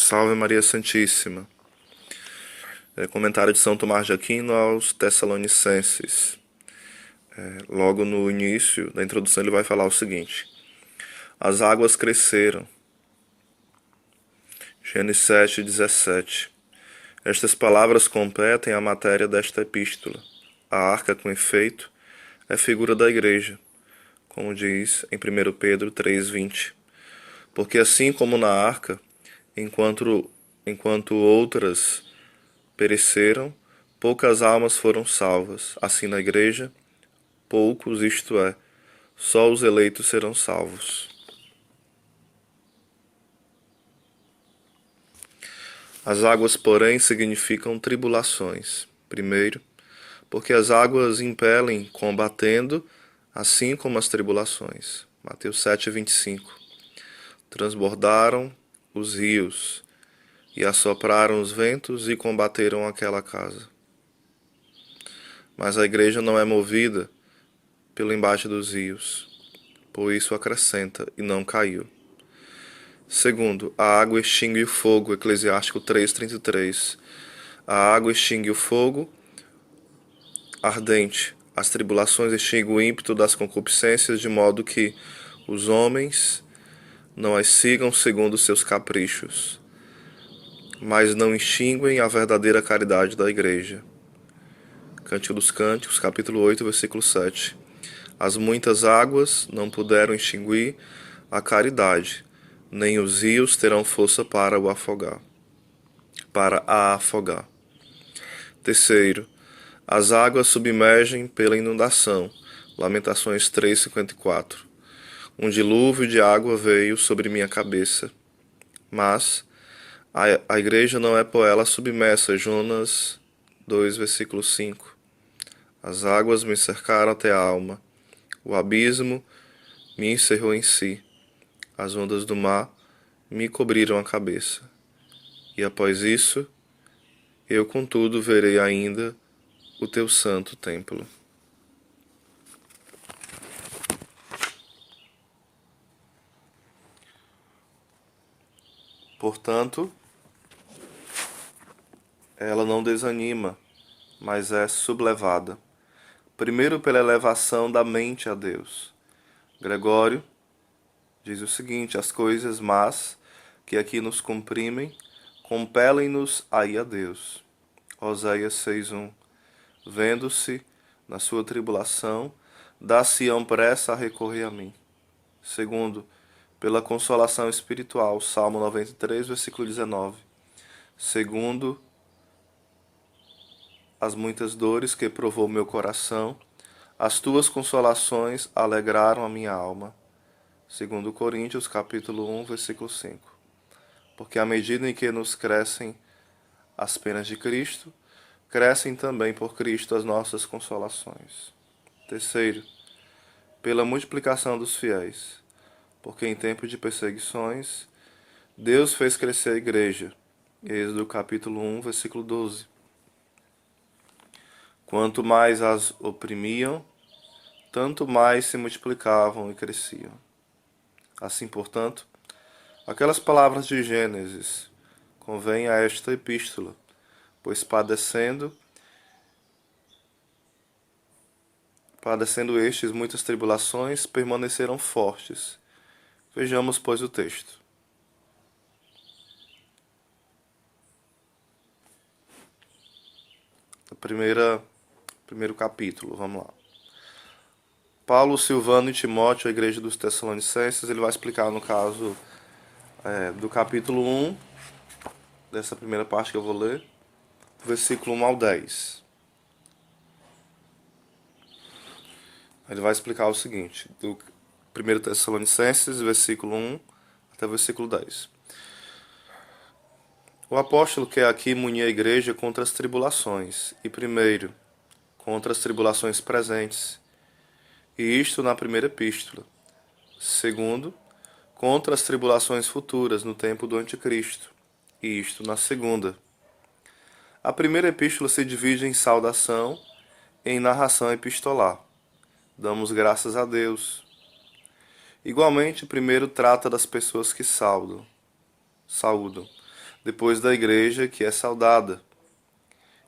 Salve Maria Santíssima. Comentário de São Tomás de Aquino aos Tessalonicenses. Logo no início da introdução ele vai falar o seguinte: as águas cresceram. Gênesis 7:17. Estas palavras competem à matéria desta epístola. A arca, com efeito, é figura da igreja, como diz em 1 Pedro 3:20. Porque assim como na arca, enquanto outras pereceram, poucas almas foram salvas. Assim na igreja, poucos, isto é, só os eleitos serão salvos. As águas, porém, significam tribulações. Primeiro, porque as águas impelem combatendo, assim como as tribulações. Mateus 7:25. Transbordaram os rios, e assopraram os ventos e combateram aquela casa. Mas a igreja não é movida pelo embate dos rios, por isso acrescenta, e não caiu. Segundo, a água extingue o fogo, Eclesiástico 3:33. A água extingue o fogo ardente. As tribulações extinguem o ímpeto das concupiscências, de modo que os homens não as sigam segundo seus caprichos, mas não extinguem a verdadeira caridade da igreja. Cântico dos Cânticos, capítulo 8, versículo 7. As muitas águas não puderam extinguir a caridade, nem os rios terão força para a afogar. Terceiro, as águas submergem pela inundação. Lamentações 3:54. Um dilúvio de água veio sobre minha cabeça, mas a igreja não é por ela submersa. Jonas 2, versículo 5. As águas me cercaram até a alma. O abismo me encerrou em si. As ondas do mar me cobriram a cabeça. E após isso, eu contudo verei ainda o teu santo templo. Portanto, ela não desanima, mas é sublevada. Primeiro pela elevação da mente a Deus. Gregório diz o seguinte: as coisas más que aqui nos comprimem, compelem-nos a ir a Deus. Oséias 6:1. Vendo-se na sua tribulação, dar-se-ão pressa a recorrer a mim. Segundo, pela consolação espiritual. Salmo 93, versículo 19. Segundo, as muitas dores que provou meu coração, as tuas consolações alegraram a minha alma. Segundo Coríntios, capítulo 1, versículo 5. Porque à medida em que nos crescem as penas de Cristo, crescem também por Cristo as nossas consolações. Terceiro, pela multiplicação dos fiéis. Porque em tempo de perseguições, Deus fez crescer a igreja. Êxodo capítulo 1, versículo 12. Quanto mais as oprimiam, tanto mais se multiplicavam e cresciam. Assim, portanto, aquelas palavras de Gênesis convêm a esta epístola, pois padecendo estes muitas tribulações, permaneceram fortes. Vejamos, pois, o texto. Primeiro capítulo, vamos lá. Paulo, Silvano e Timóteo, a igreja dos Tessalonicenses, ele vai explicar no caso do capítulo 1, dessa primeira parte que eu vou ler, do versículo 1 ao 10. Ele vai explicar o seguinte, do 1 Tessalonicenses, versículo 1 até o versículo 10. O apóstolo quer aqui munir a igreja contra as tribulações, e primeiro, contra as tribulações presentes, e isto na primeira epístola. Segundo, contra as tribulações futuras no tempo do anticristo, e isto na segunda. A primeira epístola se divide em saudação e em narração epistolar. Damos graças a Deus. Igualmente, primeiro trata das pessoas que saúdam. depois da igreja que é saudada,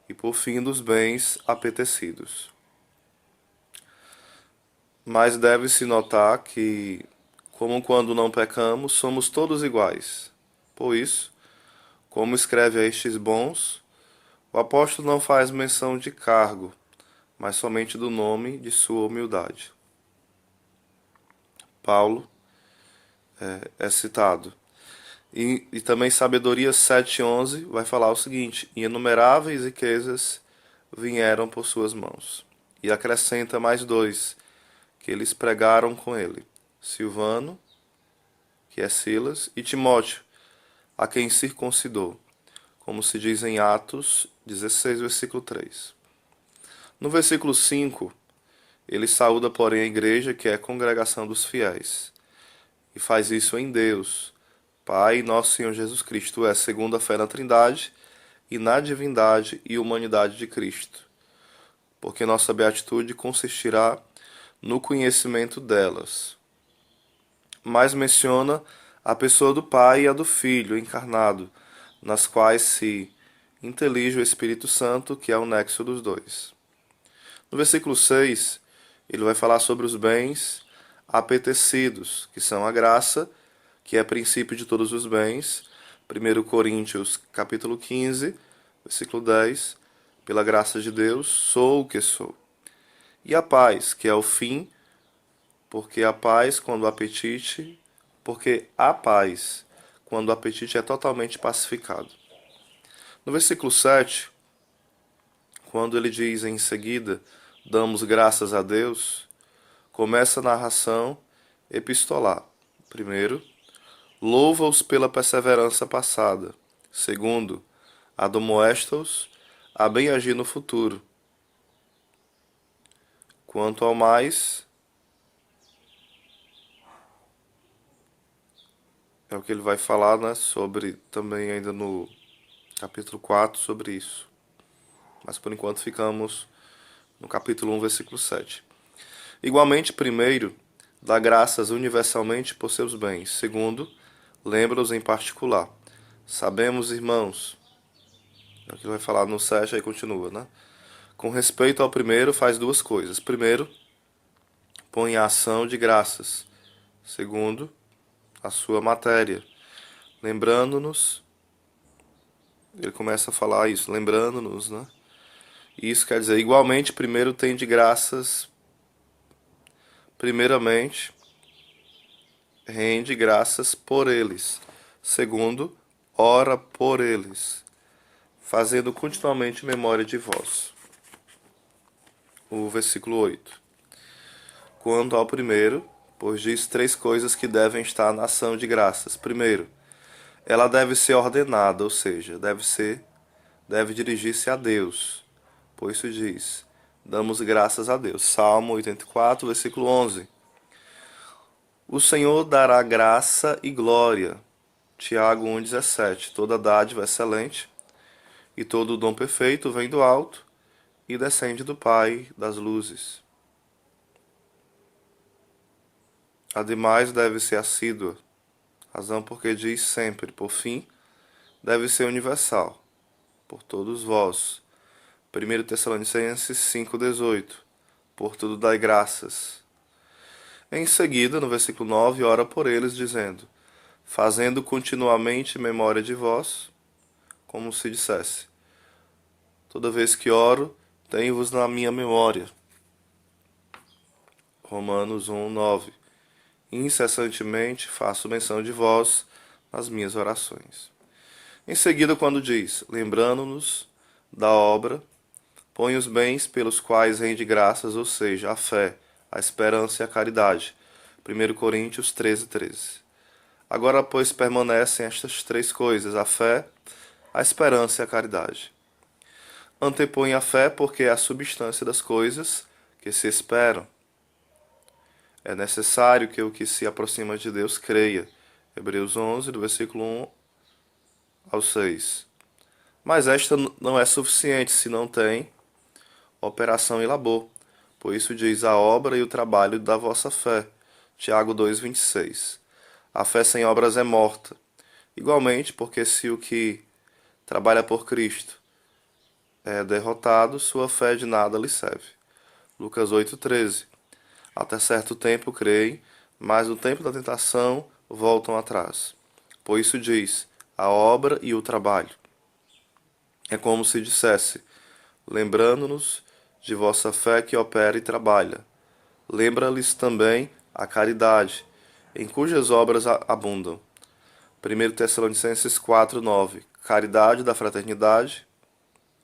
e por fim dos bens apetecidos. Mas deve-se notar que, como quando não pecamos, somos todos iguais. Por isso, como escreve a estes bons, o apóstolo não faz menção de cargo, mas somente do nome de sua humildade. Paulo é citado. E também Sabedoria 7,11 vai falar o seguinte: inumeráveis riquezas vieram por suas mãos. E acrescenta mais dois, que eles pregaram com ele: Silvano, que é Silas, e Timóteo, a quem circuncidou, como se diz em Atos 16, versículo 3. No versículo 5, ele saúda, porém, a igreja, que é a congregação dos fiéis, e faz isso em Deus, Pai e nosso Senhor Jesus Cristo, é segundo a fé na Trindade e na divindade e humanidade de Cristo, porque nossa beatitude consistirá no conhecimento delas. Mas menciona a pessoa do Pai e a do Filho encarnado, nas quais se intelige o Espírito Santo, que é o nexo dos dois. No versículo 6, ele vai falar sobre os bens apetecidos, que são a graça, que é princípio de todos os bens. 1 Coríntios, capítulo 15, versículo 10. Pela graça de Deus, sou o que sou. E a paz, que é o fim, porque a paz, quando o apetite, porque a paz, quando o apetite é totalmente pacificado. No versículo 7, quando ele diz em seguida, damos graças a Deus, começa a narração epistolar. Primeiro, louva-os pela perseverança passada. Segundo, admoesta-os a bem agir no futuro. Quanto ao mais, é o que ele vai falar, né, sobre também ainda no capítulo 4 sobre isso. Mas por enquanto ficamos no capítulo 1, versículo 7. Igualmente, primeiro, dá graças universalmente por seus bens. Segundo, lembra-os em particular. Sabemos, irmãos, é o que ele vai falar no 7, aí continua, né? Com respeito ao primeiro, faz duas coisas. Primeiro, põe a ação de graças. Segundo, a sua matéria. Lembrando-nos, ele começa a falar isso, lembrando-nos, né? E isso quer dizer, igualmente, primeiro tem de graças, primeiramente, rende graças por eles. Segundo, ora por eles, fazendo continuamente memória de vós. O versículo 8. Quanto ao primeiro, pois diz três coisas que devem estar na ação de graças. Primeiro, ela deve ser ordenada, ou seja, deve dirigir-se a Deus. Por isso diz, damos graças a Deus. Salmo 84, versículo 11. O Senhor dará graça e glória. Tiago 1,17. Toda dádiva excelente e todo dom perfeito vem do alto e descende do Pai das luzes. Ademais, deve ser assídua, razão porque diz sempre, por fim, deve ser universal, por todos vós. 1 Tessalonicenses 5,18. Por tudo dai graças. Em seguida, no versículo 9, ora por eles, dizendo, fazendo continuamente memória de vós, como se dissesse, toda vez que oro, tenho-vos na minha memória. Romanos 1,9. Incessantemente faço menção de vós nas minhas orações. Em seguida, quando diz, lembrando-nos da obra, põe os bens pelos quais rende graças, ou seja, a fé, a esperança e a caridade. 1 Coríntios 13:13. Agora, pois, permanecem estas três coisas, a fé, a esperança e a caridade. Antepõe a fé porque é a substância das coisas que se esperam. É necessário que o que se aproxima de Deus creia. Hebreus 11, do versículo 1 ao 6. Mas esta não é suficiente se não tem operação e labor. Por isso diz a obra e o trabalho da vossa fé. Tiago 2,26. A fé sem obras é morta. Igualmente, porque se o que trabalha por Cristo é derrotado, sua fé de nada lhe serve. Lucas 8,13. Até certo tempo creem, mas no tempo da tentação voltam atrás. Por isso diz, a obra e o trabalho. É como se dissesse, lembrando-nos de vossa fé que opera e trabalha. Lembra-lhes também a caridade, em cujas obras abundam. 1 Tessalonicenses 4,9. Caridade da fraternidade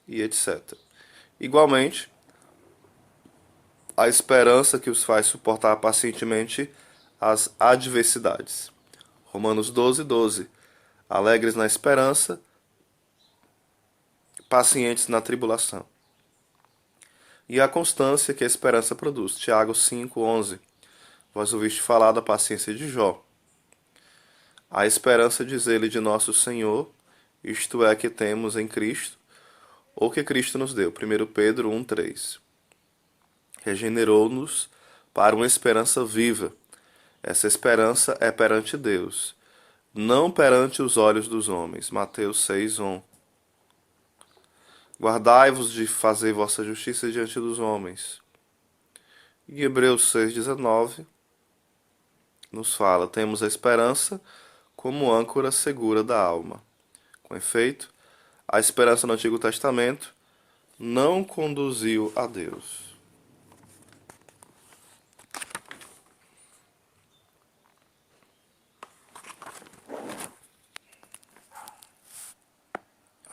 e etc. Igualmente, a esperança que os faz suportar pacientemente as adversidades. Romanos 12,12. Alegres na esperança, pacientes na tribulação. E a constância que a esperança produz. Tiago 5,11. Vós ouviste falar da paciência de Jó. A esperança, diz ele, de nosso Senhor, isto é, que temos em Cristo, ou que Cristo nos deu. 1 Pedro 1,3. Regenerou-nos para uma esperança viva. Essa esperança é perante Deus, não perante os olhos dos homens. Mateus 6,1. Guardai-vos de fazer vossa justiça diante dos homens. E Hebreus 6,19 nos fala, temos a esperança como âncora segura da alma. Com efeito, a esperança no Antigo Testamento não conduziu a Deus.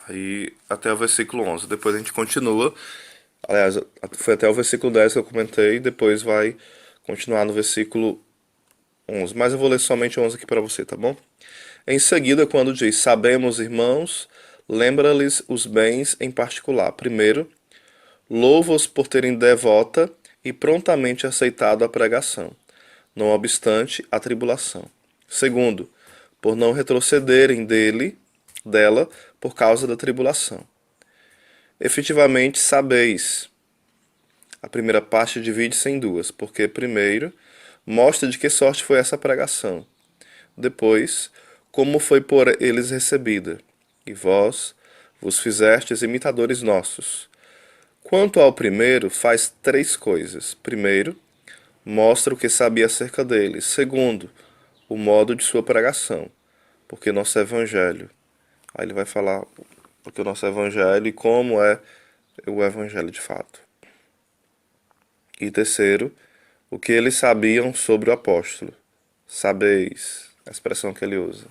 Aí até o versículo 11. Depois a gente continua. Aliás, foi até o versículo 10 que eu comentei. Depois vai continuar no versículo 11. Mas eu vou ler somente 11 aqui para você, tá bom? Em seguida, quando diz, sabemos, irmãos, lembra-lhes os bens em particular. Primeiro, louva-os por terem devota e prontamente aceitado a pregação, não obstante a tribulação. Segundo, por não retrocederem dela, por causa da tribulação. Efetivamente, sabeis. A primeira parte divide-se em duas, porque, primeiro, mostra de que sorte foi essa pregação. Depois, como foi por eles recebida. E vós vos fizestes imitadores nossos. Quanto ao primeiro, faz três coisas. Primeiro, mostra o que sabia acerca dele. Segundo, o modo de sua pregação, porque nosso evangelho. Aí ele vai falar porque o nosso evangelho e como é o evangelho de fato. E terceiro, o que eles sabiam sobre o apóstolo. Sabeis, a expressão que ele usa.